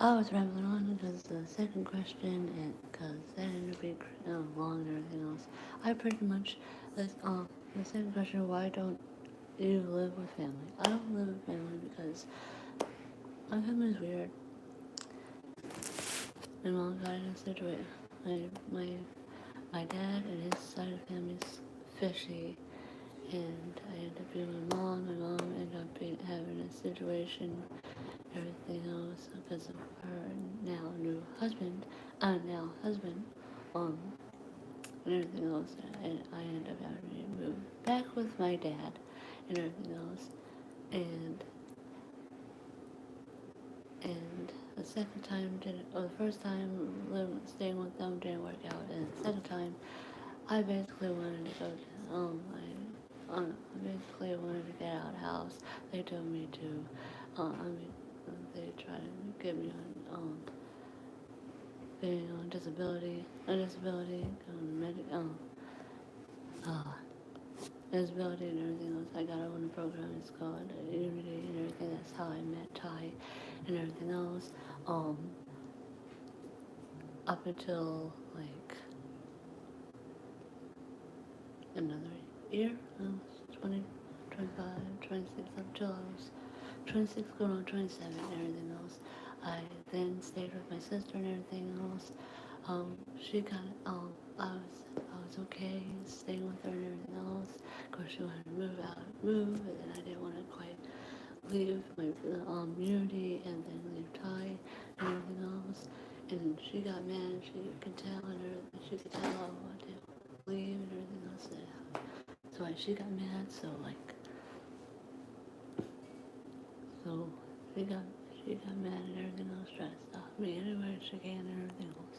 I was rambling on because the second question, and because that ended up being long and everything else, I pretty much, the second question, why don't you live with family? I don't live with family because my family is weird. My mom got in a situation. My, my dad and his side of the family is fishy, and I ended up being with my mom. My mom ended up having a situation, everything else, because of her now husband, um, and everything else. And I ended up having to move back with my dad and everything else. And and the second time didn't, or the first time staying with them didn't work out, and the second time I basically wanted to go to, I basically wanted to get out of the house. They told me to, they tried to get me being on disability, uh, disability and everything else. I got on a program, it's called Unity and everything. That's how I met Ty and everything else. Up until like another year, I was 20, 25, 26, up till I was 26 going on 27 and everything else. I then stayed with my sister and everything else. She kind of, I was okay staying with her and everything else. Of course, she wanted to move, and then I didn't want to quite leave my community and then leave Ty and everything else. And she got mad. She could tell I wanted to leave and everything else. So she got mad. So she got mad and everything else, trying to stop me anywhere she can and everything else.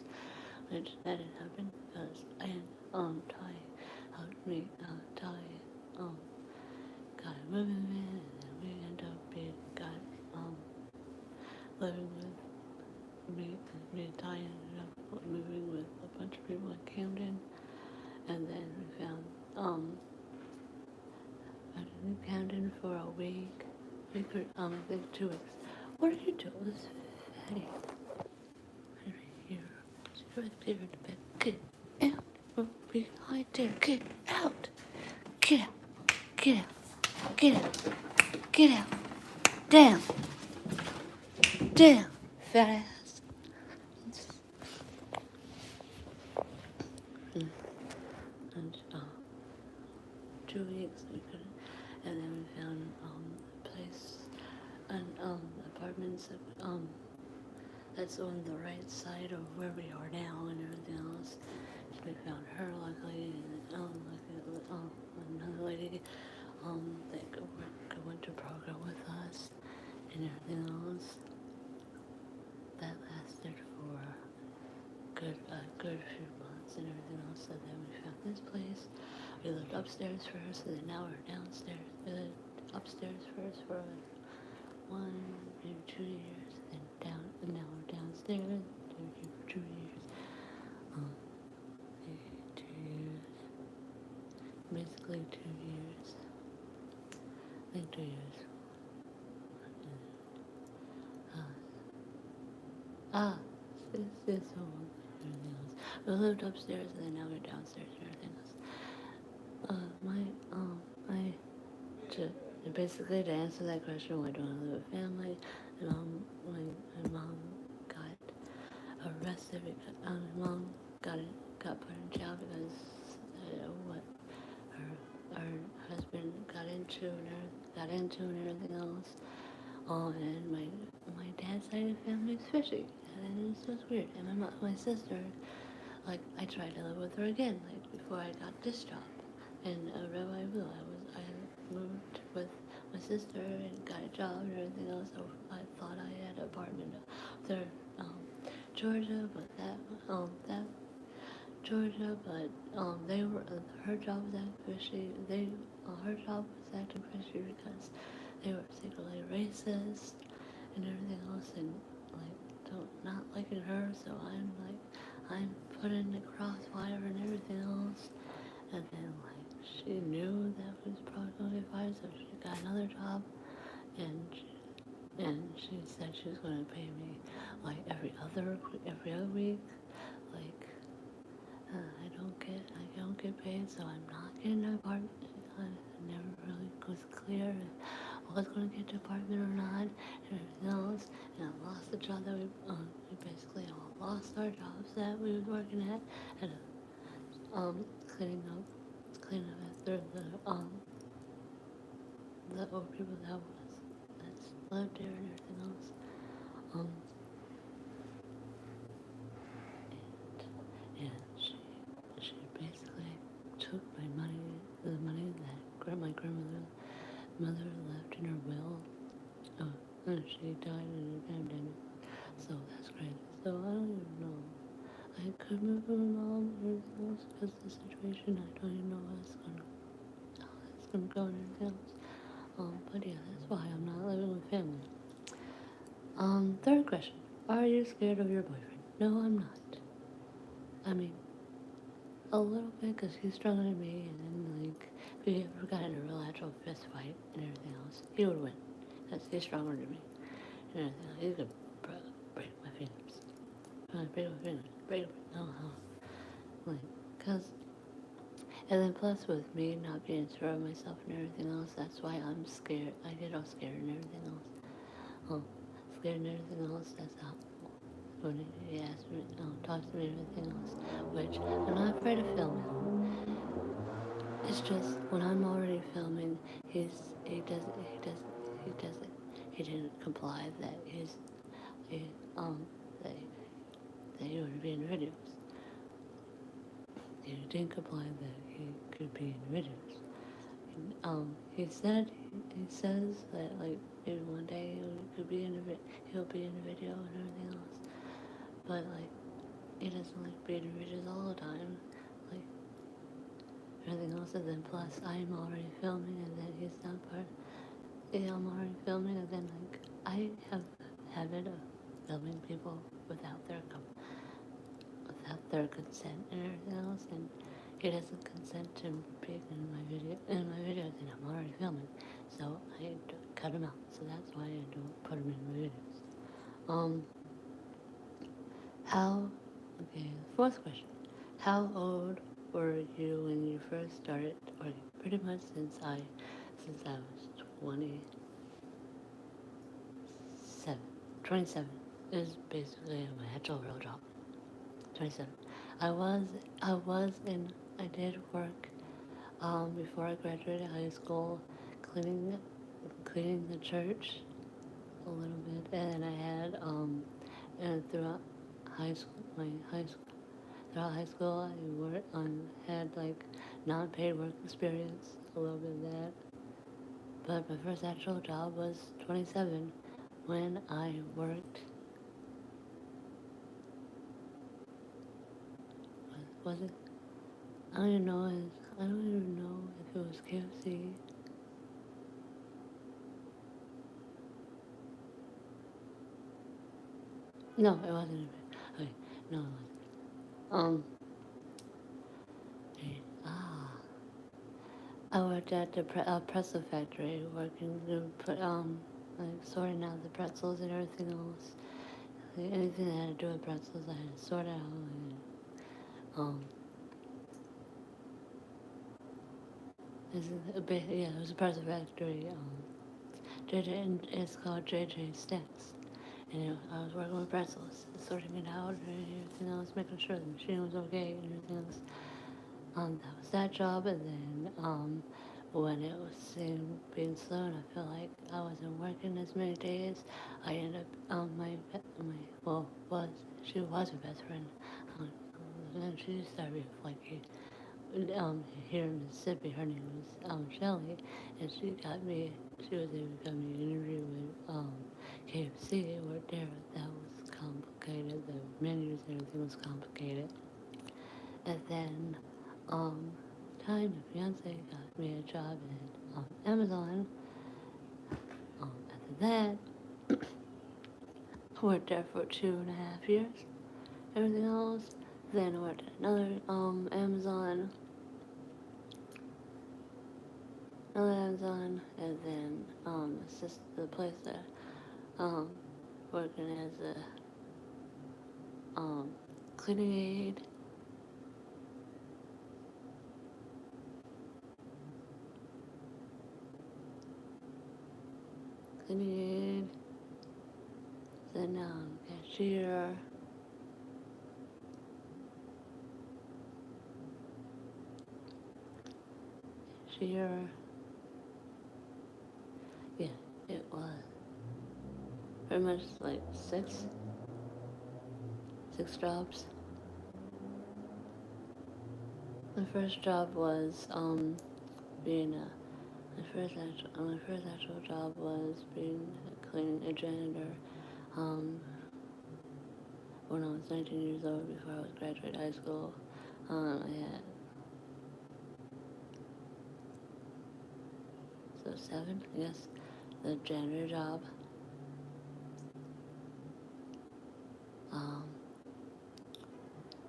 Which that didn't happen because Ty helped me. Ty got a moving van, and then we ended up living with me and Ty ended up moving with a bunch of people in Camden, and then we found Camden for a week. I think 2 weeks. What are you doing, this fatty? Right here. She's right there in the bed. Get out. Behind there. Get out. Get out. Get out. Get out. Get out. Down. Down. Fat ass. And 2 weeks we couldn't, and then we found a place and apartments that's on the right side of where we are now and everything else. So we found her luckily, and another lady that went to program with us and everything else. That lasted for a good few months and everything else. And then we found this place. We lived upstairs first, and then now we're downstairs. We lived upstairs first for 2 years, and now we're downstairs. Lived here for 2 years. 2 years. Basically 2 years. I think 2 years. This whole everything else. We lived upstairs, and then now we're downstairs and everything else. Basically, to answer that question, why don't I live with family? My mom got arrested because my mom got put in jail because what her husband got into and everything else. And my dad's side of the family is fishy, and it's just weird. And my sister, like, I tried to live with her again, like before I got this job in Rabbi Blue. I moved with my sister and got a job and everything else. So I thought I had an apartment there, Georgia, but that Georgia, but they were her job was acting fishy. Her job was acting fishy because they were secretly racist and everything else, and like not liking her. So I'm put in the crossfire and everything else, and then like she knew that was probably gonna be fired, so she got another job, and she said she was gonna pay me like every other week. Like I don't get paid, so I'm not getting an apartment. I never really was clear if I was going to get an apartment or not, and everything else. And I lost the job that we basically all lost our jobs that we were working at, and cleaning up after the old people that lived there and everything else. Um, and she basically took the money that my mother left in her will. And she died in a pandemic, so that's crazy. So I don't even know. I could move with my mom or anything else because of the situation. I don't even know how it's gonna go and everything else. But yeah, that's why I'm not living with family. Third question. Are you scared of your boyfriend? No, I'm not. I mean, a little bit because he's stronger than me, and then, like, if we ever got in a real actual fist fight and everything else, he would win. Because he's stronger than me. And everything else. He could break my fingers. Break my fingers. No, how? Like, because, and then plus with me not being sure of myself and everything else, that's why I'm scared. I get all scared and everything else. Scared and everything else, that's how. When he asked me, talk to me and everything else, which I'm not afraid of filming. It's just when I'm already filming, he didn't comply that he, um, that, that he would be in videos. He didn't comply that he could be in videos. He says that like maybe one day he'll be in a video and everything else. But like he doesn't like being in videos all the time. Like everything else, and then plus I'm already filming and then he's not part. Yeah, I'm already filming and then like I have a habit of filming people without their consent and everything else, and he doesn't consent to being in my videos, and I'm already filming, so I cut him out. So that's why I don't put him in my videos. Um, how? Okay, fourth question. How old were you when you first started working? Pretty much since I was 27. 27 is basically my actual real job. 27. I was I was in I did work before I graduated high school cleaning the church a little bit, and I had and throughout high school throughout high school I worked on had like non-paid work experience, a little bit of that. But my first actual job was 27 when I worked. Was it? I don't even know. I don't even know if it was KFC. No, it wasn't. Okay, no, it wasn't. Um, ah, I worked at the pretzel factory, working like sorting out the pretzels and everything else. Like, anything that had to do with pretzels, I had to sort out. And, um, yeah, it was a pretzel factory. It's called JJ Snacks. And I was working with pretzels, sorting it out and everything else, making sure the machine was okay and everything else. That was that job, and then when it was being slow, and I felt like I wasn't working as many days, I ended up she was my best friend, um, and she started being flaky. Here in Mississippi, her name was Shelly, and she was able to get me an interview with KFC. I worked there. That was complicated. The menus and everything was complicated. And then, um, my fiance got me a job at Amazon. After that, I worked there for 2.5 years. Everything else. Then I worked at another Amazon, and then it's just the place that um, working as a cleaning aid, then cashier, cashier. Yeah, it was pretty much like six jobs. My first job was being a my first actual job was being a janitor. Um, when I was 19 years old, before I was graduating high school, I had seven, I guess, the janitor job. Um,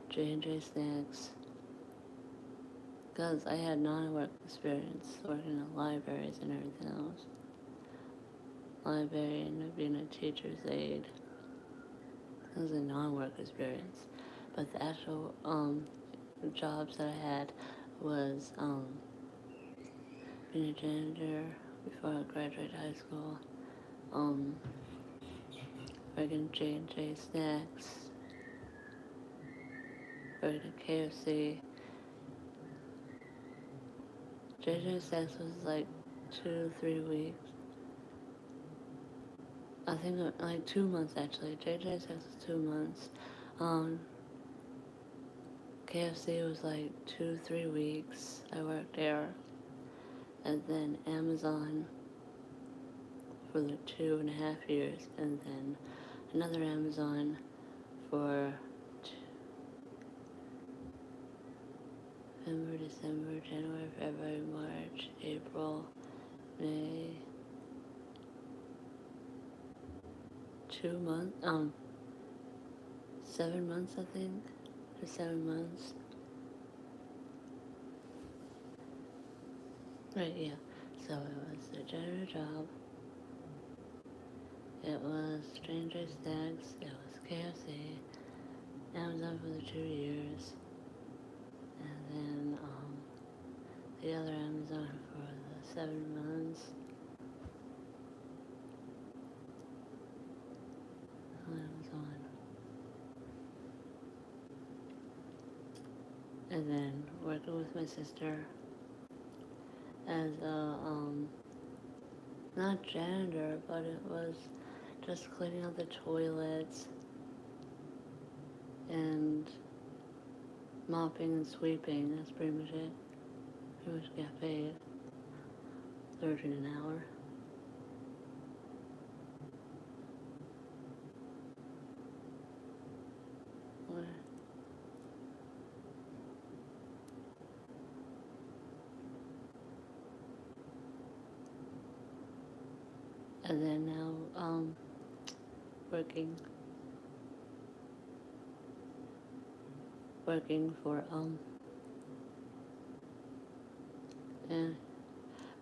J&J Snacks, because I had non-work experience working in libraries and everything else. Library and being a teacher's aide. It was a non-work experience. But the actual jobs that I had was being a janitor before I graduated high school, working J&J Snacks, working at KFC. J&J Snacks was like 2-3 weeks. I think like 2 months actually. J&J Snacks was 2 months. KFC was like 2-3 weeks. I worked there. And then Amazon for like 2.5 years, and then another Amazon for November, December, January, February, March, April, May. 2 months, 7 months I think, for 7 months. Right, yeah. So it was a janitor job. It was Stranger Snacks. It was KFC. Amazon for the 2 years. And then the other Amazon for the 7 months. Amazon. And then working with my sister as a not janitor, but it was just cleaning out the toilets and mopping and sweeping. That's pretty much it. Pretty much got paid $13 an hour. And then now working for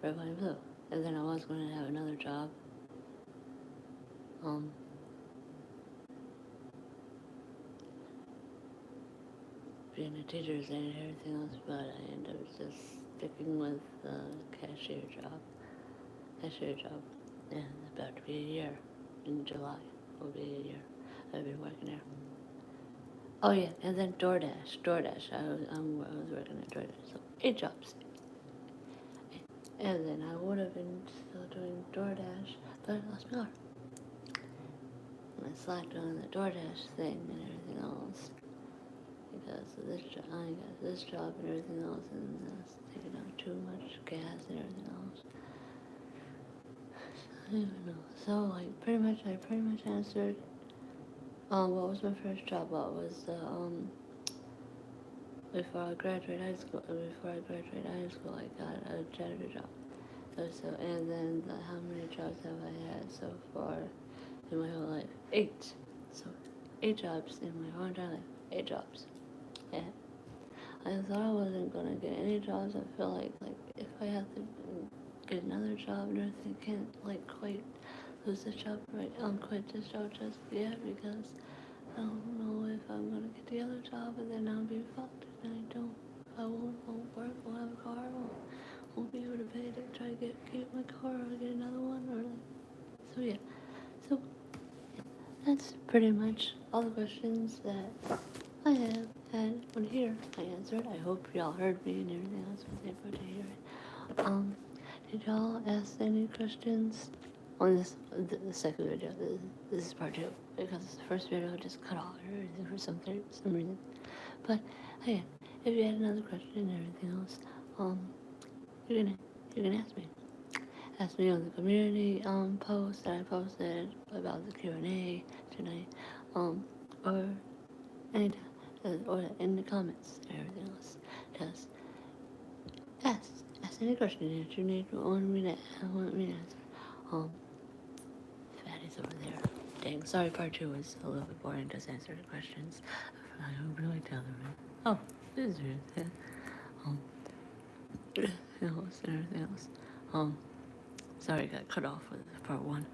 Red, White, and Blue. And then I was going to have another job, being a teacher's aide and everything else, but I ended up just sticking with the cashier job. And it's about to be a year. In July will be a year I've been working there. Oh yeah, and then DoorDash. I was working at DoorDash, so 8 jobs. And then I would have been still doing DoorDash, but I lost my car. And I slacked on the DoorDash thing and everything else because of this job. I got this job and everything else, and it's taking out too much gas and everything else. I don't even know. So like I pretty much answered. What was my first job? What was before I graduated high school? I got a janitor job. So and then how many jobs have I had so far in my whole life? 8. So 8 jobs in my whole entire life. 8 jobs. Yeah. I thought I wasn't gonna get any jobs. I feel like if I have to get another job and everything, can't quite lose this job, right? Quit this job just yet because I don't know if I'm gonna get the other job, and then I'll be fucked. And I don't. I won't work. Won't have a car. Won't be able to pay to try to keep my car or get another one or like. So yeah. So that's pretty much all the questions that I have had on here. I answered. I hope y'all heard me and everything else was able to hear it. Did y'all ask any questions on the second video? This is part two because the first video just cut off or everything for some reason. But again, if you had another question and everything else, you can ask me. Ask me on the community post that I posted about the Q&A tonight, or anytime, or in the comments and everything else. Just ask any question that you want me to answer. Fatty's over there. Dang, sorry, part two was a little bit boring. Just answer the questions. I don't really tell them. Oh, this is weird. And everything else. Sorry, I got cut off with part one.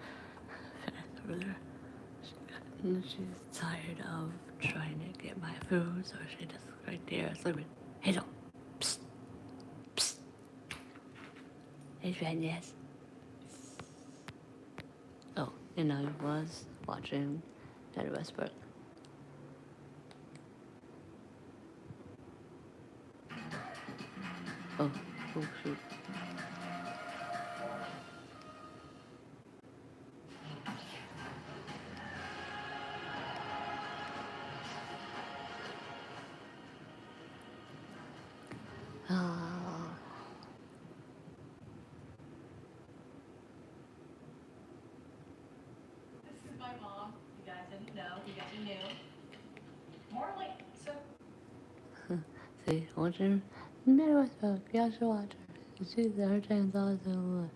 Fatty's over there. She's tired of trying to get my food, so she just right there sleeping. Hazel, psst, psst. Hey, friend, yes. Oh, and I was watching Daddy Westbrook. Oh shoot. This is my mom. You guys didn't know. You guys knew. More like so. See, watching Daddy Westbrook. Y'all should watch her. Her channel's awesome.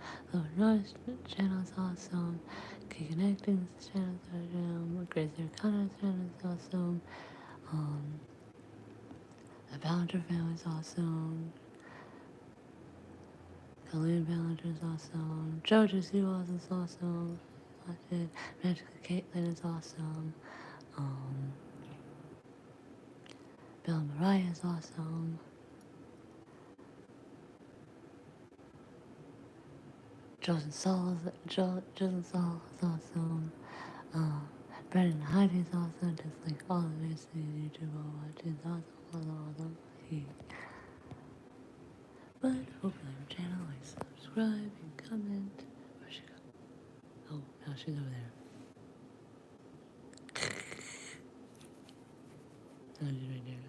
Noah's channel's awesome. Key Connecting's channel's awesome. Grace O'Connor's channel's awesome. The Ballinger family's awesome. Colleen Ballinger's awesome. Jojo Siwas is awesome. Watch it. Magical Caitlyn is awesome. Bill Mariah is awesome. Joseph Saul is awesome. Brendan Heidi is awesome. Just like all the videos YouTube I watch is awesome. But hope you like my channel, like, subscribe, and comment. Where'd she go? Oh, now she's over there. No, she's right there.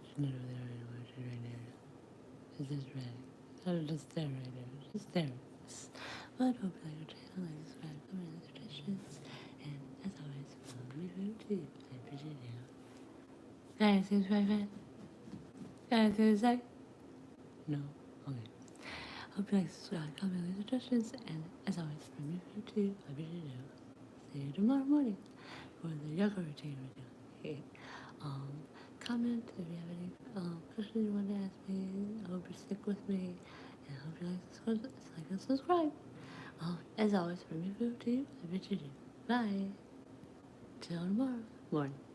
She's not over there anymore. She's right there. She's just ready. Oh, just there right there. Just there. But hope you like my channel, like, subscribe, comment, and suggestions. And as always, follow me for YouTube. I appreciate you. Guys, subscribe, man. Guys, is that? No? Okay. Hope you like, subscribe, comment, and suggestions. And as always, from me for YouTube, I appreciate you. See you tomorrow morning for the yoga routine video. Okay. Comment if you have any questions you want to ask me. I hope you stick with me. And I hope you like and subscribe. As always, from me for YouTube, I appreciate you. Bye. Till tomorrow morning.